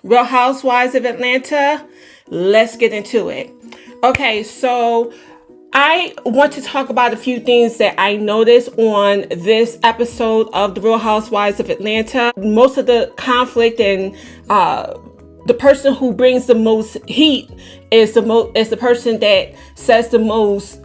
Real Housewives of Atlanta. Let's get into it. Okay, so I want to talk about a few things that I noticed on this episode of The Real Housewives of Atlanta. Most of the conflict and the person who brings the most heat is the person that says the most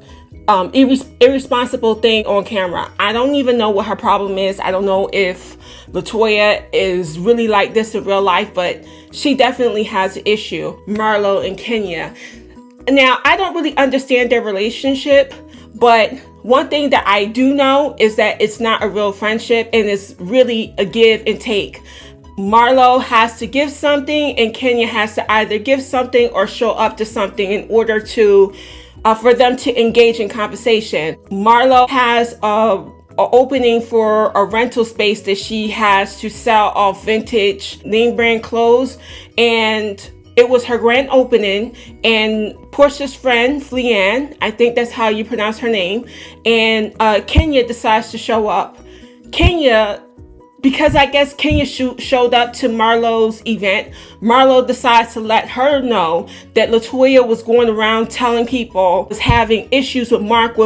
irresponsible thing on camera. I don't even know what her problem is. I don't know if LaToya is really like this in real life, but she definitely has an issue. Marlo and Kenya. Now, I don't really understand their relationship, but one thing that I do know is that it's not a real friendship and it's really a give and take. Marlo has to give something and Kenya has to either give something or show up to something in order to for them to engage in conversation. Marlo has a opening for a rental space that she has to sell off vintage name brand clothes, and it was her grand opening, and Portia's friend, Fleanne, I think that's how you pronounce her name, and Kenya decides to show up. Kenya, because I guess Kenya showed up to Marlo's event, Marlo decides to let her know that LaToya was going around telling people was having issues with Mark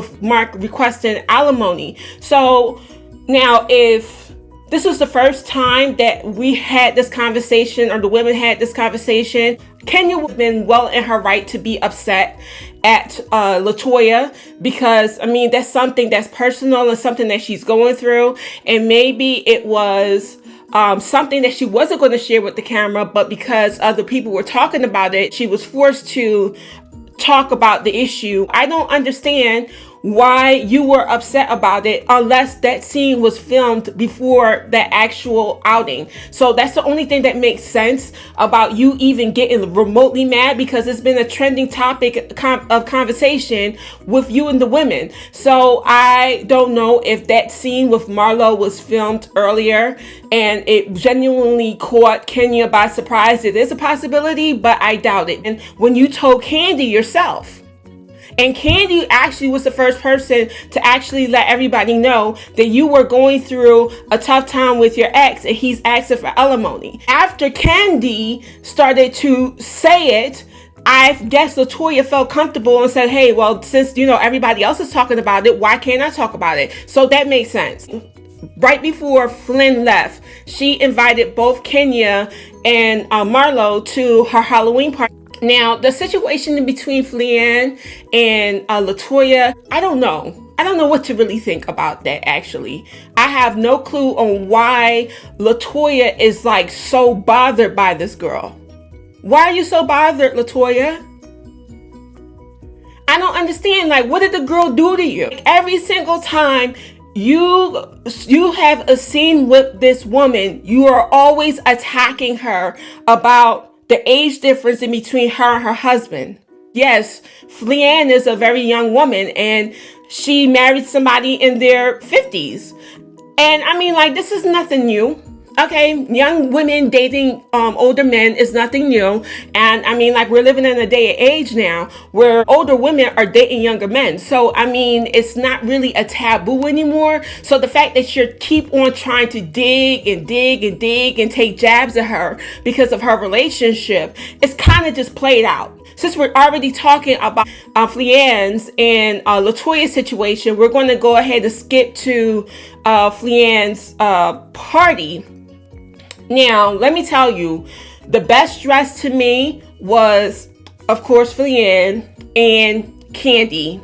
requesting alimony. So now if this was the first time that we had this conversation, or the women had this conversation, Kenya would have been well in her right to be upset at LaToya, because I mean that's something that's personal and something that she's going through, and maybe it was something that she wasn't going to share with the camera, but because other people were talking about it, she was forced to talk about the issue. I don't understand why you were upset about it unless that scene was filmed before that actual outing. So that's the only thing that makes sense about you even getting remotely mad, because it's been a trending topic of conversation with you and the women. So I don't know if that scene with Marlo was filmed earlier and it genuinely caught Kenya by surprise. It is a possibility, but I doubt it. And when you told Candy yourself, and Candy actually was the first person to actually let everybody know that you were going through a tough time with your ex and he's asking for alimony. After Candy started to say it, I guess LaToya felt comfortable and said, hey, well, since everybody else is talking about it, why can't I talk about it? So that makes sense. Right before Flynn left, she invited both Kenya and Marlo to her Halloween party. Now, the situation in between Fleanne and LaToya, I don't know. I don't know what to really think about that, actually. I have no clue on why LaToya is like so bothered by this girl. Why are you so bothered, LaToya? I don't understand. Like, what did the girl do to you? Every single time you have a scene with this woman, you are always attacking her about the age difference in between her and her husband. Yes, Fleanne is a very young woman and she married somebody in their 50s. And I mean, like, this is nothing new. Okay, young women dating older men is nothing new. And I mean, like, we're living in a day and age now where older women are dating younger men. So, I mean, it's not really a taboo anymore. So the fact that you keep on trying to dig and dig and dig and take jabs at her because of her relationship, it's kind of just played out. Since we're already talking about Fleanne's and LaToya's situation, we're going to go ahead and skip to Fleanne's party. Now, let me tell you, the best dress to me was, of course, Fleanne and Candy.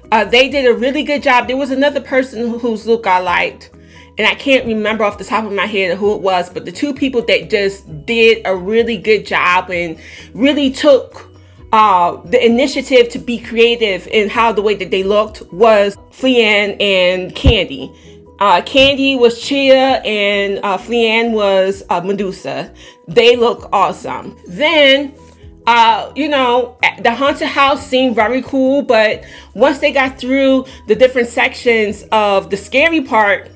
They did a really good job. There was another person whose look I liked, and I can't remember off the top of my head who it was, but the two people that just did a really good job and really took the initiative to be creative in how the way that they looked was Fleanne and Candy. Candy was Chia and Fleanne was Medusa. They look awesome. Then, the haunted house seemed very cool, but once they got through the different sections of the scary part,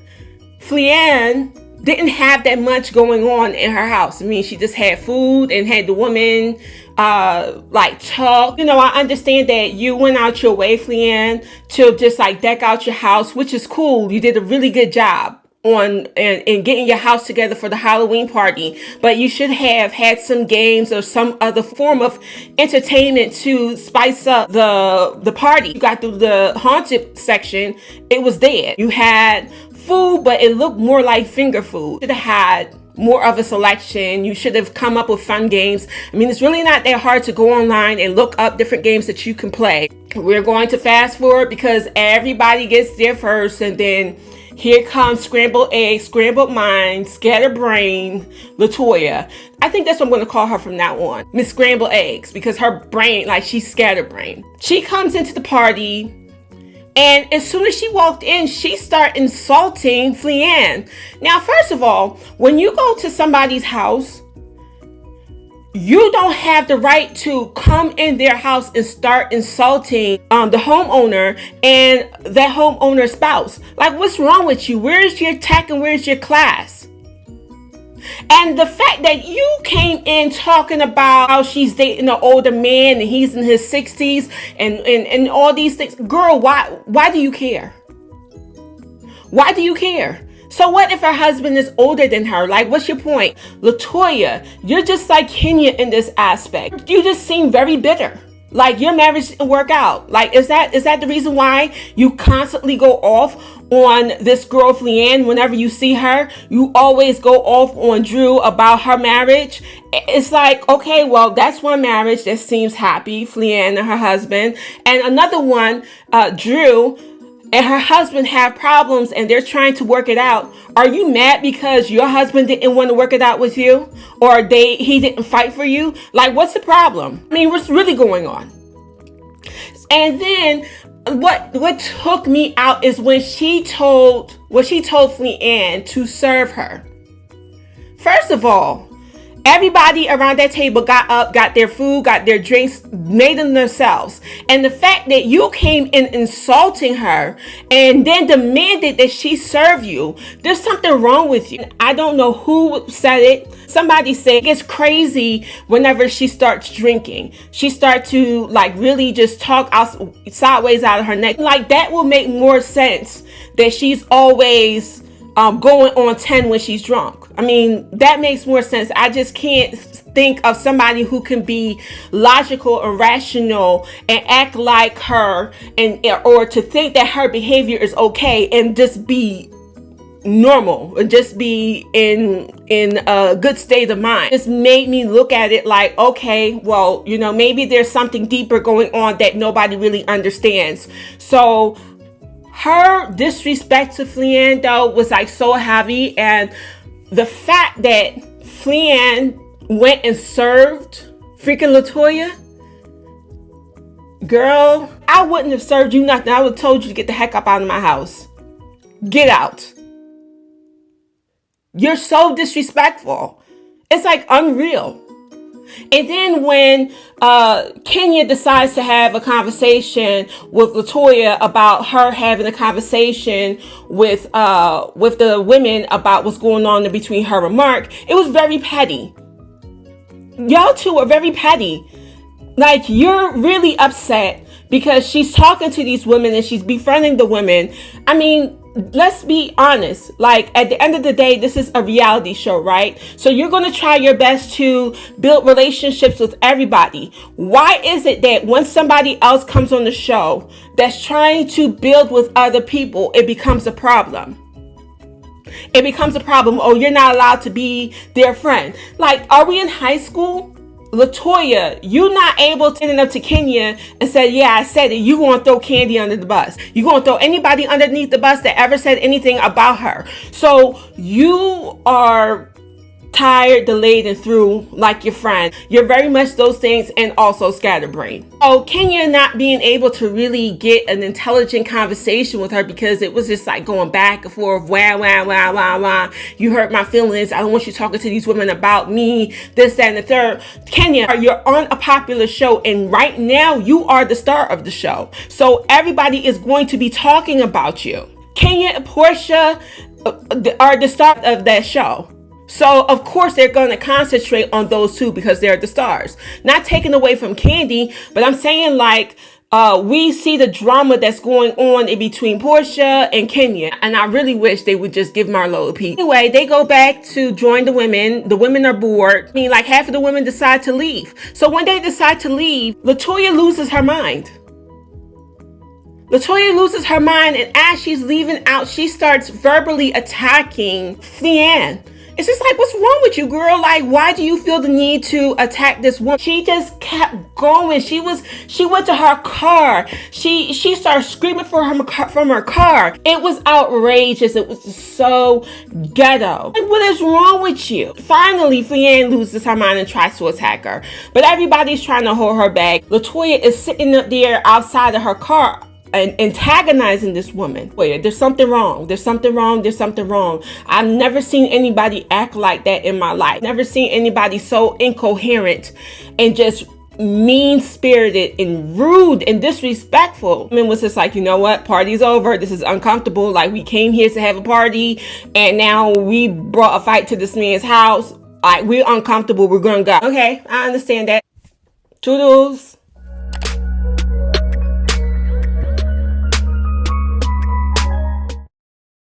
Fleanne didn't have that much going on in her house. I mean, she just had food and had the woman talk. I understand that you went out your way, Fleanne, to just like deck out your house, which is cool. You did a really good job and getting your house together for the Halloween party, but you should have had some games or some other form of entertainment to spice up the party. You got through the haunted section, it was dead. You had food, but it looked more like finger food. You should have had more of a selection. You should have come up with fun games. I mean, it's really not that hard to go online and look up different games that you can play. We're going to fast forward because everybody gets there first, and then here comes scrambled eggs, scrambled mind, scatterbrain, Latoya. I think that's what I'm going to call her from now on, Miss Scrambled Eggs, because her brain, like, she's scatterbrain. She comes into the party, and as soon as she walked in, she started insulting Fleanne. Now, first of all, when you go to somebody's house, you don't have the right to come in their house and start insulting the homeowner and that homeowner's spouse. Like, what's wrong with you? Where's your tech and where's your class? And the fact that you came in talking about how she's dating an older man and he's in his 60s and all these things. Girl, why do you care? Why do you care? So what if her husband is older than her? Like, what's your point? Latoya, you're just like Kenya in this aspect. You just seem very bitter. Like, your marriage didn't work out. Like, is that the reason why you constantly go off on this girl Fleanne? Whenever you see her, you always go off on Drew about her marriage. It's like, okay, well, that's one marriage that seems happy, Fleanne and her husband. And another one, Drew and her husband have problems and they're trying to work it out. Are you mad because your husband didn't want to work it out with you? Or he didn't fight for you? Like, what's the problem? I mean, what's really going on? And then what took me out is when she told Fleanne to serve her. First of all, everybody around that table got up, got their food, got their drinks, made them themselves. And the fact that you came in insulting her and then demanded that she serve you, there's something wrong with you. I don't know who said it. Somebody said it gets crazy whenever she starts drinking. She starts to like really just talk sideways out of her neck. Like, that will make more sense that she's always going on 10 when she's drunk. I mean, that makes more sense. I just can't think of somebody who can be logical and rational and act like her or to think that her behavior is okay and just be normal and just be in a good state of mind. It just made me look at it like, okay, well, maybe there's something deeper going on that nobody really understands. So her disrespect to Fleanne, though, was like so heavy. And the fact that Fleanne went and served freaking Latoya, girl, I wouldn't have served you nothing. I would have told you to get the heck up out of my house. Get out. You're so disrespectful. It's like unreal. And then when Kenya decides to have a conversation with Latoya about her having a conversation with the women about what's going on between her and Mark, it was very petty. Y'all two are very petty. Like, you're really upset because she's talking to these women and she's befriending the women. I mean, let's be honest. Like, at the end of the day, this is a reality show, right? So you're going to try your best to build relationships with everybody. Why is it that when somebody else comes on the show that's trying to build with other people, it becomes a problem? It becomes a problem. Oh, you're not allowed to be their friend. Like, are we in high school? Latoya, you not able to stand up to Kenya and say, yeah, I said it. You going to throw Candy under the bus. You going to throw anybody underneath the bus that ever said anything about her. So you are tired, delayed, and through like your friend. You're very much those things and also scatterbrain. So Kenya not being able to really get an intelligent conversation with her because it was just like going back and forth. Wah. You hurt my feelings. I don't want you talking to these women about me, this, that, and the third. Kenya, you're on a popular show and right now you are the star of the show. So everybody is going to be talking about you. Kenya and Portia are the star of that show. So, of course, they're going to concentrate on those two because they're the stars. Not taken away from Candy, but I'm saying, like, We see the drama that's going on in between Portia and Kenya, and I really wish they would just give Marlo a peek. Anyway, they go back to join the women. The women are bored. I mean, like half of the women decide to leave. So when they decide to leave, Latoya loses her mind. Latoya loses her mind, and as she's leaving out, she starts verbally attacking Leanne. It's just like, what's wrong with you, girl? Like, why do you feel the need to attack this woman? She just kept going. She went to her car. She started screaming from her car. It was outrageous. It was just so ghetto. Like, what is wrong with you? Finally, Leanne loses her mind and tries to attack her. But everybody's trying to hold her back. Latoya is sitting up there outside of her car and antagonizing this woman. Wait, there's something wrong. There's something wrong. There's something wrong. I've never seen anybody act like that in my life. Never seen anybody so incoherent and just mean-spirited and rude and disrespectful. I mean, was just like, you know what? Party's over. This is uncomfortable. Like, we came here to have a party and now we brought a fight to this man's house. Like, we're uncomfortable. We're gonna go. Okay, I understand that. Toodles.